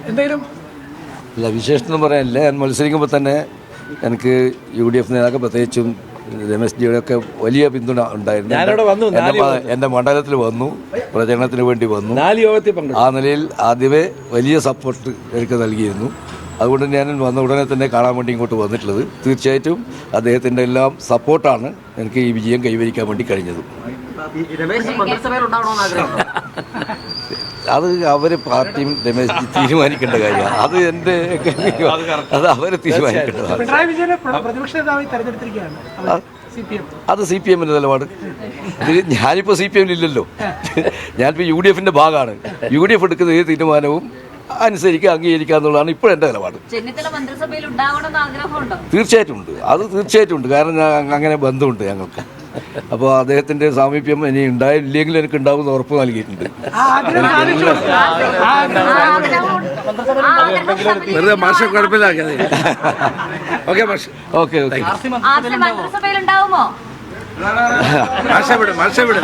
എന്തെങ്കിലും ഇല്ല, വിശേഷം പറയാനില്ല. ഞാൻ മത്സരിക്കുമ്പോൾ തന്നെ എനിക്ക് UDF നേതാക്കൾ പ്രത്യേകിച്ചും രമേശ് ജിയുടെയൊക്കെ വലിയ പിന്തുണ ഉണ്ടായിരുന്നു. എൻ്റെ മണ്ഡലത്തിൽ വന്നു, പ്രചരണത്തിന് വേണ്ടി വന്നു. ആ നിലയിൽ ആദ്യമേ വലിയ സപ്പോർട്ട് എനിക്ക് നൽകിയിരുന്നു. അതുകൊണ്ട് ഞാൻ വന്ന ഉടനെ തന്നെ കാണാൻ വേണ്ടി ഇങ്ങോട്ട് വന്നിട്ടുള്ളത്. തീർച്ചയായിട്ടും അദ്ദേഹത്തിൻ്റെ എല്ലാം സപ്പോർട്ടാണ് എനിക്ക് ഈ വിജയം കൈവരിക്കാൻ വേണ്ടി കഴിഞ്ഞത്. അത് അവർ പാർട്ടിയും രമേശ് തീരുമാനിക്കേണ്ട കാര്യമാണ്. അത് എൻ്റെ അത് അവർ തീരുമാനിക്കേണ്ടതാണ്. അത് CPM നിലപാട്. ഞാനിപ്പോൾ CPM ഇല്ലല്ലോ, ഞാനിപ്പോൾ UDF ഭാഗമാണ്. UDF എടുക്കുന്ന ഏത് തീരുമാനവും അനുസരിക്കുക, അംഗീകരിക്കുക എന്നുള്ളതാണ് ഇപ്പോൾ എൻ്റെ നിലപാട്. തീർച്ചയായിട്ടും ഉണ്ട്, അത് തീർച്ചയായിട്ടും ഉണ്ട്. കാരണം അങ്ങനെ ബന്ധമുണ്ട് ഞങ്ങൾക്ക്. അപ്പോൾ അദ്ദേഹത്തിൻ്റെ സാമീപ്യം ഇനി ഉണ്ടായില്ലെങ്കിൽ എനിക്ക് ഉണ്ടാവുമെന്ന് ഉറപ്പ് നൽകിയിട്ടുണ്ട്. വെറുതെ മാഷ കുഴപ്പമില്ലാതെ. ഓക്കെ മാഷ്, ഓക്കെ ഓക്കെ. മാഷ വിടും.